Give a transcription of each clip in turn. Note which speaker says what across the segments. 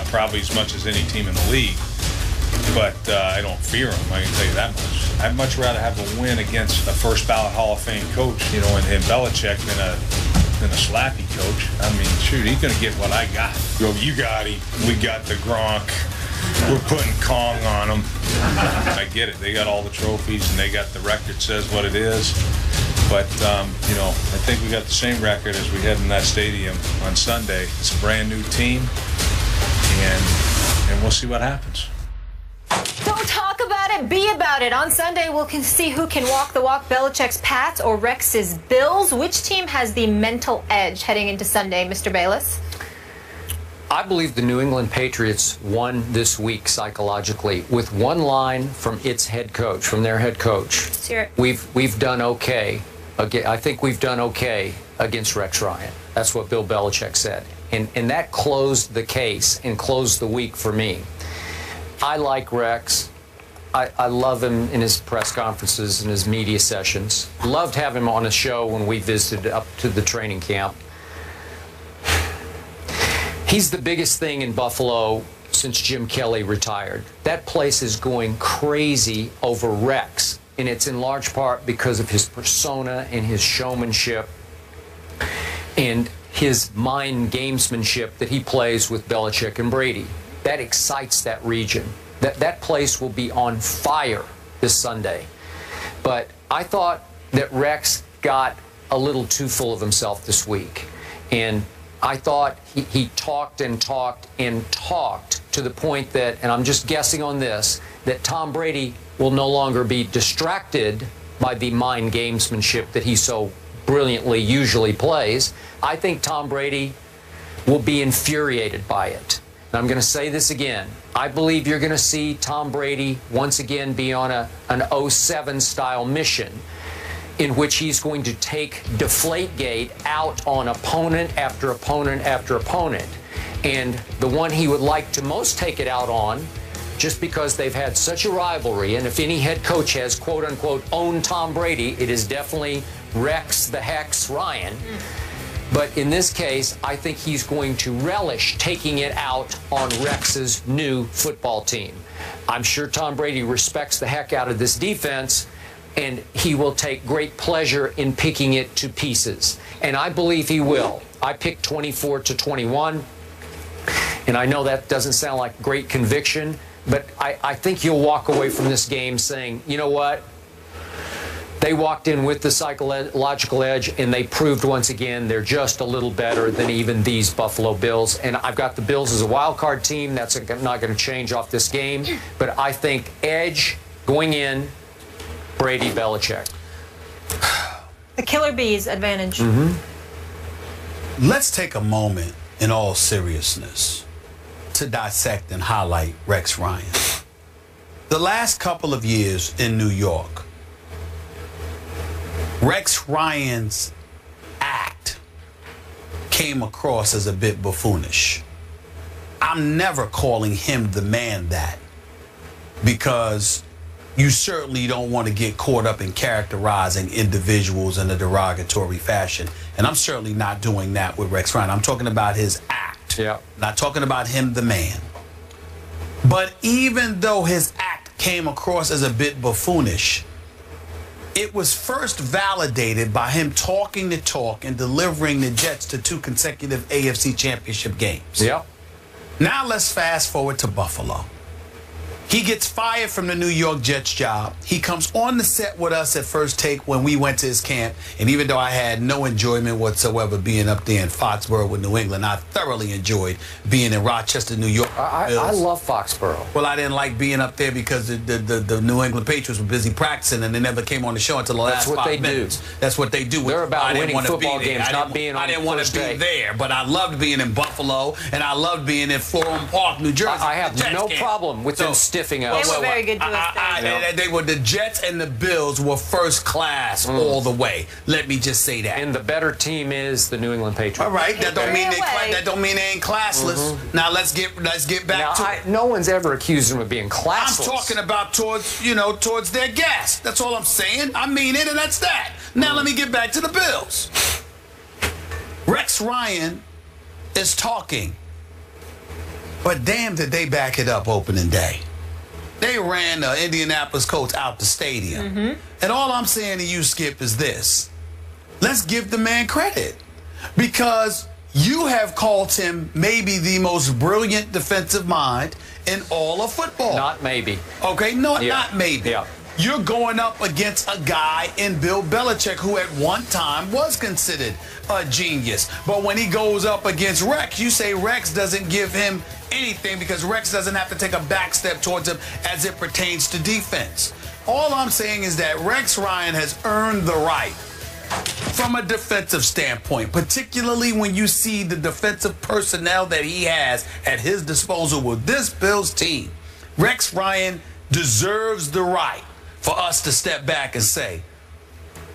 Speaker 1: probably as much as any team in the league. But I don't fear him, I can tell you that much. I'd much rather have a win against a first ballot Hall of Fame coach, you know, in Belichick than a slappy coach. I mean, shoot, he's going to get what I got. Go, you got him. We got the Gronk. We're putting Kong on them. I get it. They got all the trophies, and they got the record says what it is. But, you know, I think we got the same record as we had in that stadium on Sunday. It's a brand new team, and we'll see what happens.
Speaker 2: Don't talk about it, be about it. On Sunday, we'll see who can walk the walk, Belichick's Pats or Rex's Bills. Which team has the mental edge heading into Sunday, Mr. Bayless?
Speaker 3: I believe the New England Patriots won this week psychologically with one line from its head coach, from their head coach.
Speaker 2: Let's hear it.
Speaker 3: We've done okay. I think we've done okay against Rex Ryan. That's what Bill Belichick said. And that closed the case and closed the week for me. I like Rex. I love him in his press conferences and his media sessions. Loved having him on a show when we visited up to the training camp. He's the biggest thing in Buffalo since Jim Kelly retired. That place is going crazy over Rex, and it's in large part because of his persona and his showmanship and his mind gamesmanship that he plays with Belichick and Brady. That excites that region. That place will be on fire this Sunday. But I thought that Rex got a little too full of himself this week. And I thought he talked and talked and talked to the point that, and I'm just guessing on this, that Tom Brady will no longer be distracted by the mind gamesmanship that he so brilliantly usually plays. I think Tom Brady will be infuriated by it. And I'm going to say this again. I believe you're going to see Tom Brady once again be on an 07 style mission in which he's going to take Deflategate out on opponent after opponent after opponent. And the one he would like to most take it out on, just because they've had such a rivalry, and if any head coach has, quote-unquote, owned Tom Brady, it is definitely Rex the Hex Ryan. But in this case, I think he's going to relish taking it out on Rex's new football team. I'm sure Tom Brady respects the heck out of this defense, and he will take great pleasure in picking it to pieces. And I believe he will. I picked 24-21, and I know that doesn't sound like great conviction, but I think you'll walk away from this game saying, you know what? They walked in with the psychological edge, and they proved once again they're just a little better than even these Buffalo Bills. And I've got the Bills as a wild card team. That's not going to change off this game. But I think edge going in, Brady, Belichick.
Speaker 2: The Killer Bees advantage.
Speaker 4: Let's take a moment in all seriousness to dissect and highlight Rex Ryan. The last couple of years in New York, Rex Ryan's act came across as a bit buffoonish. I'm never calling him the man that, because you certainly don't want to get caught up in characterizing individuals in a derogatory fashion. And I'm certainly not doing that with Rex Ryan. I'm talking about his act.
Speaker 3: Yeah.
Speaker 4: Not talking about him, the man. But even though his act came across as a bit buffoonish, it was first validated by him talking the talk and delivering the Jets to 2 consecutive AFC Championship games.
Speaker 3: Yeah.
Speaker 4: Now let's fast forward to Buffalo. He gets fired from the New York Jets job. He comes on the set with us at First Take when we went to his camp. And even though I had no enjoyment whatsoever being up there in Foxborough with New England, I thoroughly enjoyed being in Rochester, New York.
Speaker 3: I love Foxborough.
Speaker 4: Well, I didn't like being up there because the New England Patriots were busy practicing and they never came on the show until the last 5 minutes. That's what they do.
Speaker 3: They're about winning football games, not being on
Speaker 4: I didn't want to be
Speaker 3: day.
Speaker 4: there, but I loved being in Buffalo and I loved being in Florham Park, New Jersey.
Speaker 3: I have no problem with them stiffing us.
Speaker 2: They were very good to us.
Speaker 4: They were the Jets and the Bills were first class all the way. Let me just say that.
Speaker 3: And the better team is the New England Patriots.
Speaker 4: All right, that don't mean they ain't classless. Now let's get back to it.
Speaker 3: No one's ever accused them of being classless.
Speaker 4: I'm talking about towards their guests. That's all I'm saying. I mean it, and that's that. Now let me get back to the Bills. Rex Ryan is talking But damn, did they back it up opening day. They ran the Indianapolis Colts out the stadium. And all I'm saying to you, Skip, is this. Let's give the man credit. Because you have called him maybe the most brilliant defensive mind in all of football.
Speaker 3: Not maybe.
Speaker 4: Okay, no, not maybe.
Speaker 3: Yeah.
Speaker 4: You're going up against a guy in Bill Belichick who at one time was considered a genius. But when he goes up against Rex, you say Rex doesn't give him anything because Rex doesn't have to take a back step towards him as it pertains to defense. All I'm saying is that Rex Ryan has earned the right from a defensive standpoint, particularly when you see the defensive personnel that he has at his disposal with this Bills team. Rex Ryan deserves the right for us to step back and say,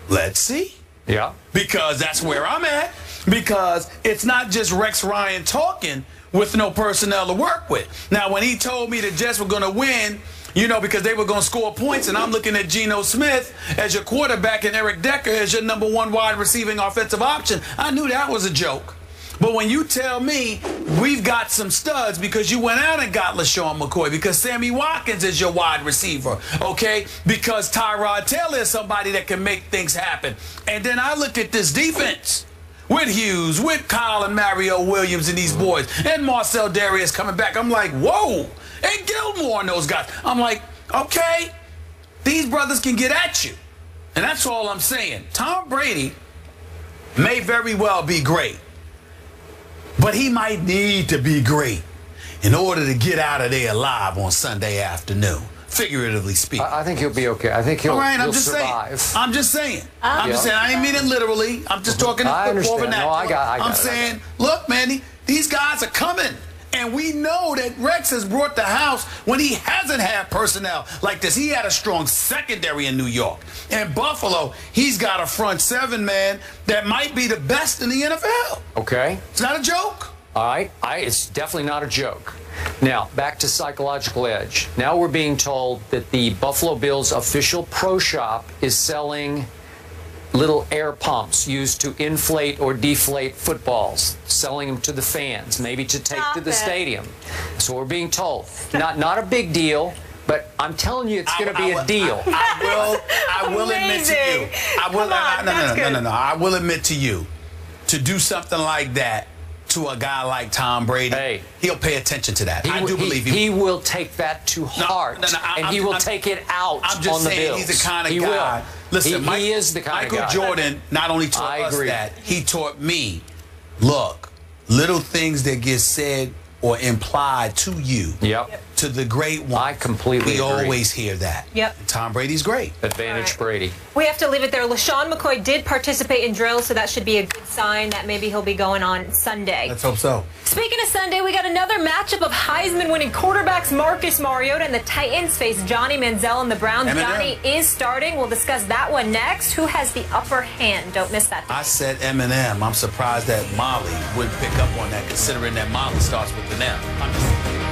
Speaker 4: let's see.
Speaker 3: Yeah.
Speaker 4: Because that's where I'm at. Because it's not just Rex Ryan talking with no personnel to work with. Now, when he told me the Jets were going to win, you know, because they were going to score points, and I'm looking at Geno Smith as your quarterback and Eric Decker as your #1 wide receiving offensive option, I knew that was a joke. But when you tell me we've got some studs because you went out and got LaShawn McCoy, because Sammy Watkins is your wide receiver, okay, because Tyrod Taylor is somebody that can make things happen. And then I look at this defense with Hughes, with Kyle and Mario Williams and these boys, and Marcel Darius coming back. I'm like, whoa, and Gilmore and those guys. I'm like, okay, these brothers can get at you. And that's all I'm saying. Tom Brady may very well be great. But he might need to be great in order to get out of there alive on Sunday afternoon, figuratively speaking.
Speaker 3: I think he'll be okay. I think he'll,
Speaker 4: all right,
Speaker 3: he'll survive.
Speaker 4: I'm just saying. I'm just saying. I didn't mean it literally. I'm just talking in football vernacular.
Speaker 3: No, I got
Speaker 4: I'm saying, look, man, these guys are coming. And we know that Rex has brought the house when he hasn't had personnel like this. He had a strong secondary in New York. In Buffalo, he's got a front seven, man, that might be the best in the NFL.
Speaker 3: Okay.
Speaker 4: It's not a joke.
Speaker 3: All right. It's definitely not a joke. Now, back to psychological edge. Now we're being told that the Buffalo Bills official pro shop is selling little air pumps used to inflate or deflate footballs, selling them to the fans, maybe to take to the stadium. So we're being told. Not a big deal, but I'm telling you it's going to be a deal.
Speaker 4: I will admit to you. I will admit to you, to do something like that to a guy like Tom Brady, he'll pay attention to that. I do believe
Speaker 3: he will take that to heart, and he will take it out
Speaker 4: I'm just
Speaker 3: on the
Speaker 4: saying,
Speaker 3: Bills.
Speaker 4: he's the kind of
Speaker 3: he
Speaker 4: guy.
Speaker 3: Will.
Speaker 4: Listen,
Speaker 3: he is the kind of guy.
Speaker 4: Michael Jordan not only taught us that, he taught me, look, little things that get said or implied to you, to the great one.
Speaker 3: I completely agree.
Speaker 4: We always hear that.
Speaker 2: Yep.
Speaker 4: Tom Brady's great.
Speaker 3: Advantage Brady.
Speaker 2: We have to leave it there. LaShawn McCoy did participate in drills, so that should be a good sign that maybe he'll be going on Sunday.
Speaker 4: Let's hope so.
Speaker 2: Speaking of Sunday, we got another matchup of Heisman-winning quarterbacks Marcus Mariota and the Titans face Johnny Manziel and the Browns. Johnny is starting. We'll discuss that one next. Who has the upper hand? Don't miss that.
Speaker 4: I said Eminem. I'm surprised that Molly wouldn't pick up on that, considering that Molly starts with an M.